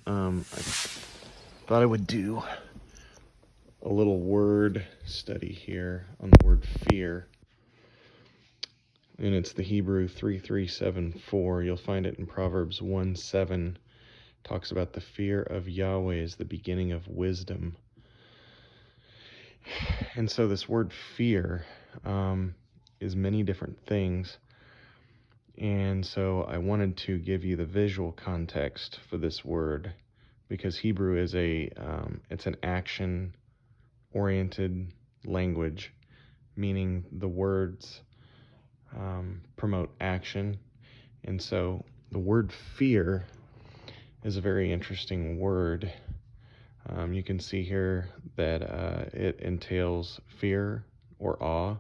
I thought I would do a little word study here on the word fear. And it's the Hebrew 3374. You'll find it in Proverbs 1:7. Talks about the fear of Yahweh as the beginning of wisdom. And so this word fear is many different things. And so I wanted to give you the visual context for this word, because Hebrew is it's an action-oriented language, meaning the words promote action. And so the word fear is a very interesting word. You can see here that it entails fear or awe,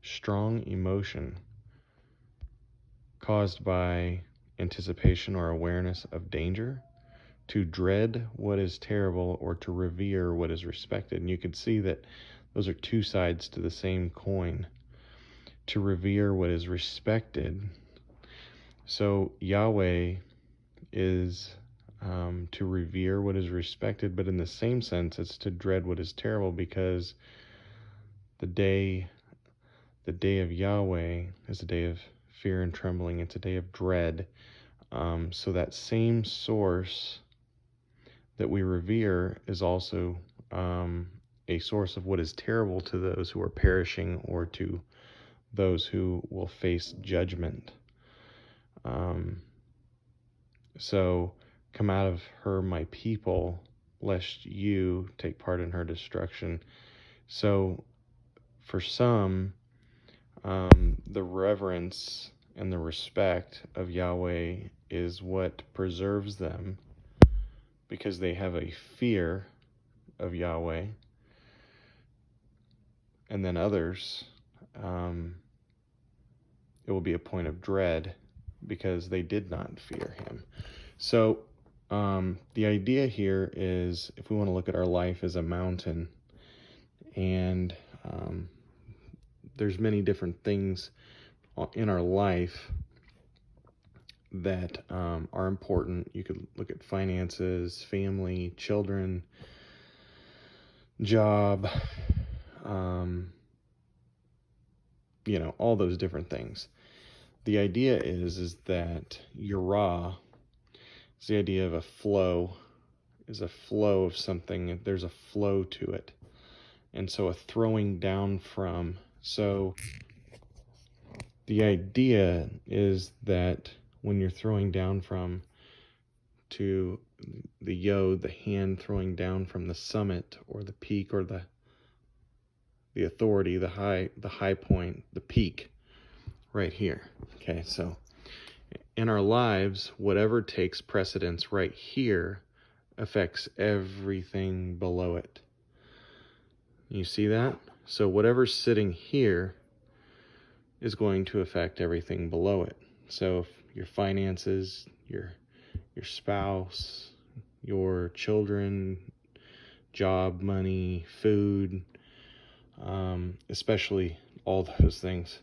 strong emotion caused by anticipation or awareness of danger, to dread what is terrible, or to revere what is respected. And you can see that those are two sides to the same coin. To revere what is respected. So Yahweh is to revere what is respected, but in the same sense, it's to dread what is terrible, because the day of Yahweh is a day of fear and trembling. It's a day of dread. So that same source that we revere is also a source of what is terrible to those who are perishing, or to those who will face judgment. So come out of her, my people, lest you take part in her destruction. So for some, the reverence and the respect of Yahweh is what preserves them, because they have a fear of Yahweh. And then others, it will be a point of dread, because they did not fear him. So the idea here is, if we want to look at our life as a mountain, and there's many different things in our life that are important. You could look at finances, family, children, job, all those different things. The idea is that Yerah is the idea of a flow, is a flow of something. There's a flow to it. And so a throwing down from. So the idea is that when you're throwing down from, to the yod, the hand throwing down from the summit or the peak, or the authority, the high point, the peak right here. Okay, so in our lives, whatever takes precedence right here affects everything below it. You see that? So whatever's sitting here is going to affect everything below it. So if your finances, your spouse, your children, job, money, food, especially all those things.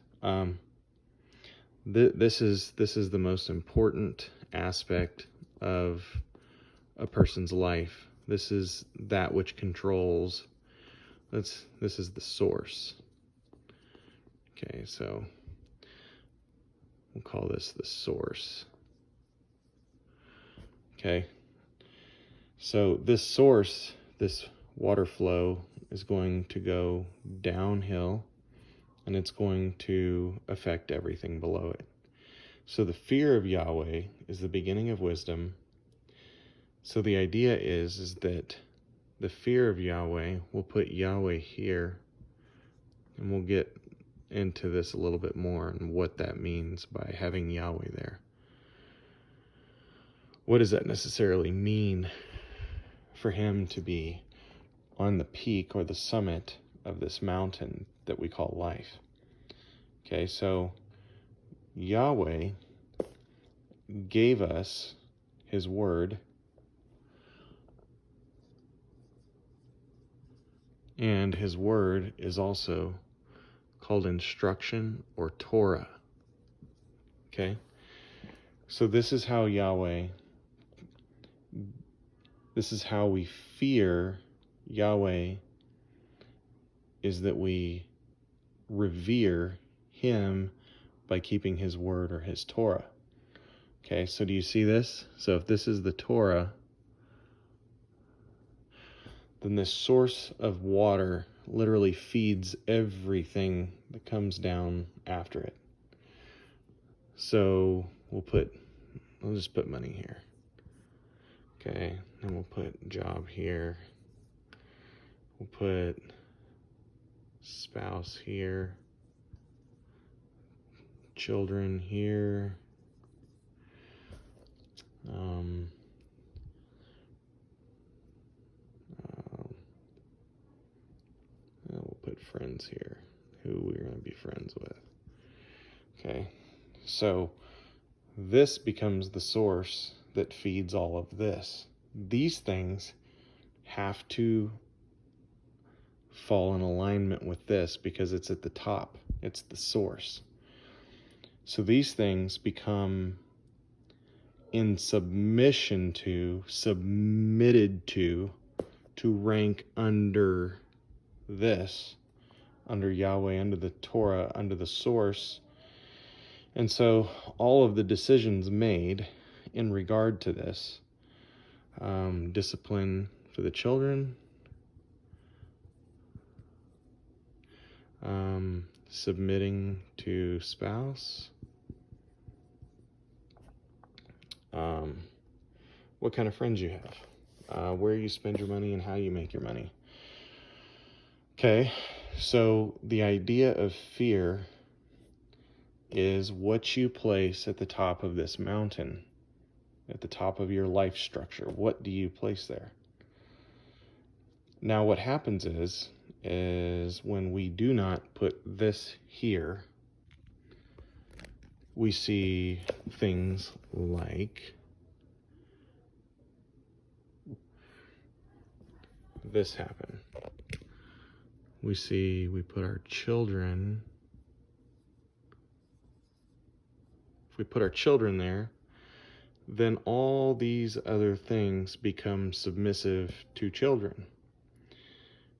This is the most important aspect of a person's life. This is that which controls. This is the source. Okay, so we'll call this the source. Okay, so this source, this water flow, is going to go downhill, and it's going to affect everything below it. So the fear of Yahweh is the beginning of wisdom. So the idea is that the fear of Yahweh will put Yahweh here, and we'll get into this a little bit more and what that means by having Yahweh there. What does that necessarily mean for him to be on the peak or the summit of this mountain that we call life? Okay, so Yahweh gave us his word, and his word is also called instruction or Torah. Okay, so this is how Yahweh This is how we fear Yahweh, is that we revere him by keeping his word or his Torah. Okay, so do you see this? So if this is the Torah, then this source of water literally feeds everything that comes down after it. So I'll just put money here. Okay, then we'll put job here. We'll put spouse here. Children here. We'll put friends here, who we're going to be friends with. Okay, so this becomes the source that feeds all of this. These things have to fall in alignment with this because it's at the top. It's the source. So these things become in submission to, submitted to rank under this, under Yahweh, under the Torah, under the source. And so all of the decisions made in regard to this, discipline for the children, submitting to spouse, what kind of friends you have, where you spend your money and how you make your money. Okay, so the idea of fear is what you place at the top of this mountain, at the top of your life structure. What do you place there? Now what happens is when we do not put this here, we see things like this happen. We put our children, if we put our children there, then all these other things become submissive to children.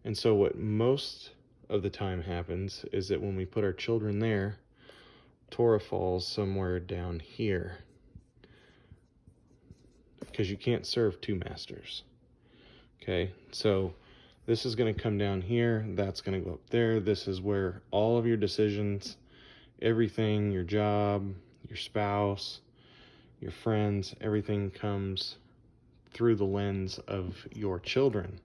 And so what most of the time happens is that when we put our children there, Torah falls somewhere down here, because you can't serve two masters. Okay, so this is going to come down here, that's going to go up there. This is where all of your decisions, everything, your job, your spouse, your friends, everything comes through the lens of your children.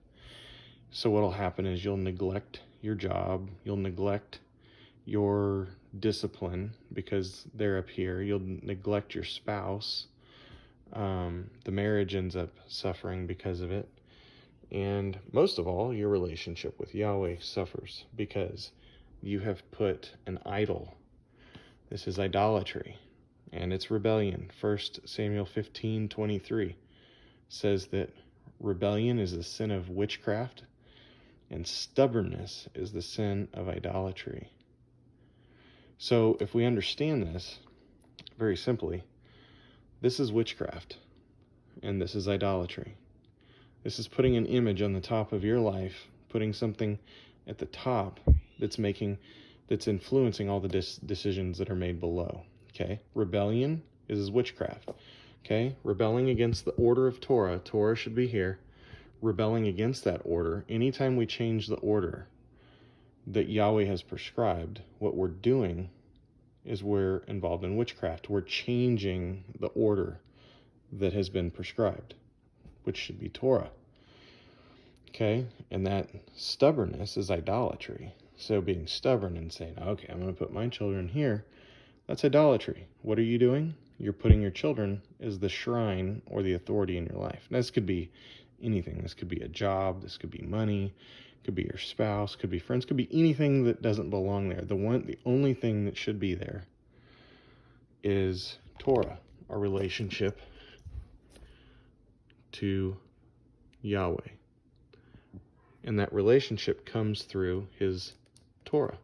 So what'll happen is you'll neglect your job, you'll neglect your discipline because they're up here, you'll neglect your spouse. The marriage ends up suffering because of it. And most of all, your relationship with Yahweh suffers because you have put an idol. This is idolatry, and it's rebellion. 1 Samuel 15:23 says that rebellion is the sin of witchcraft, and stubbornness is the sin of idolatry. So if we understand this very simply, this is witchcraft, and this is idolatry. This is putting an image on the top of your life, putting something at the top that's influencing all the decisions that are made below. Okay, rebellion is witchcraft. Okay, rebelling against the order of Torah. Torah should be here. Rebelling against that order. Anytime we change the order that Yahweh has prescribed, what we're doing is we're involved in witchcraft. We're changing the order that has been prescribed, which should be Torah. Okay, and that stubbornness is idolatry. So being stubborn and saying, okay, I'm going to put my children here, that's idolatry. What are you doing? You're putting your children as the shrine or the authority in your life. Now, this could be anything. This could be a job. This could be money. It could be your spouse. Could be friends. Could be anything that doesn't belong there. The only thing that should be there is Torah, our relationship to Yahweh. And that relationship comes through his Torah.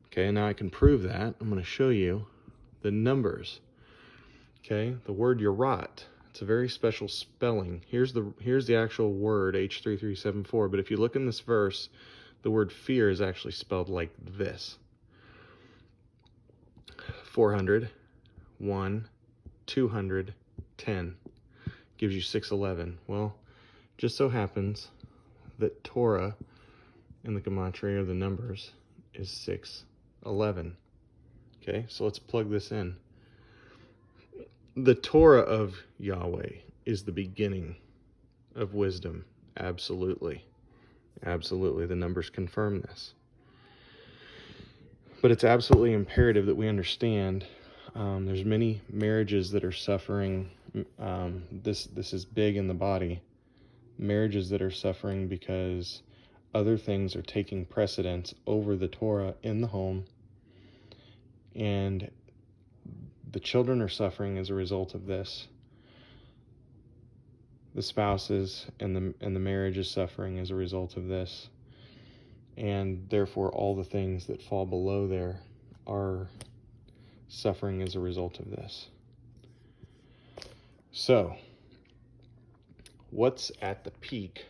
Okay, now I can prove that. I'm going to show you the numbers. Okay, the word Yerat, It's a very special spelling. Here's the actual word, H3374, but if you look in this verse, the word fear is actually spelled like this. 400, 1, 200, 10. Gives you 611. Well, just so happens that Torah in the gematria of the numbers is 611. Okay, so let's plug this in. The Torah of Yahweh is the beginning of wisdom. Absolutely. Absolutely. The numbers confirm this. But it's absolutely imperative that we understand there's many marriages that are suffering. This is big in the body. Marriages that are suffering because other things are taking precedence over the Torah in the home, and the children are suffering as a result of this. The spouses and the marriage is suffering as a result of this, and therefore all the things that fall below there are suffering as a result of this. So, what's at the peak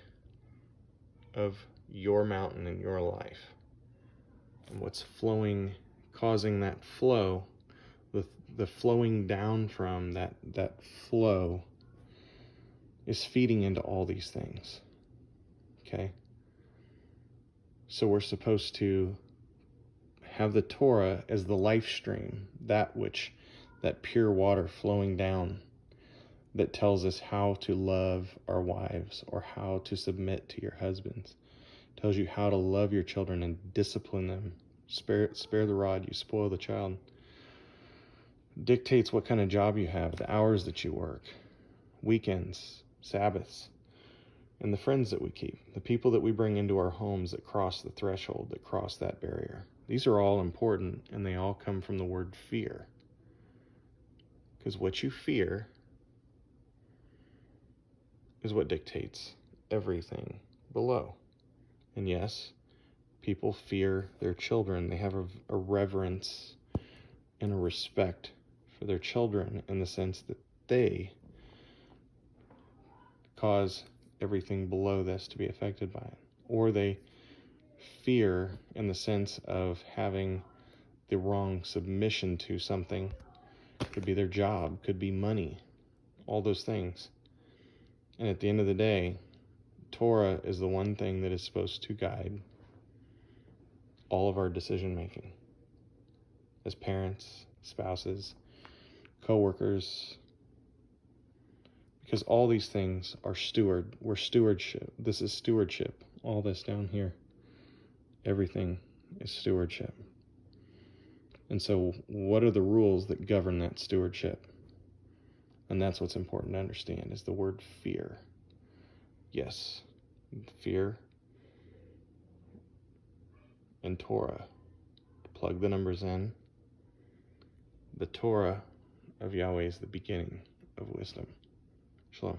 of your mountain in your life? And what's flowing, causing that flow, the flowing down from that flow is feeding into all these things. Okay? So we're supposed to have the Torah as the life stream, that pure water flowing down that tells us how to love our wives or how to submit to your husbands. Tells you how to love your children and discipline them. Spare the rod, you spoil the child. Dictates what kind of job you have, the hours that you work, weekends, Sabbaths, and the friends that we keep, the people that we bring into our homes that cross the threshold, that cross that barrier. These are all important, and they all come from the word fear. Because what you fear is what dictates everything below. And yes, people fear their children. They have a reverence and a respect for their children in the sense that they cause everything below this to be affected by it. Or they fear in the sense of having the wrong submission to something. Could be their job, could be money, all those things. And at the end of the day, Torah is the one thing that is supposed to guide all of our decision making as parents, spouses, co-workers, because all these things are we're stewardship. This is stewardship. All this down here, everything is stewardship. And so what are the rules that govern that stewardship? And that's what's important to understand, is the word fear. Yes, fear and Torah. Plug the numbers in. The Torah of Yahweh is the beginning of wisdom. Shalom.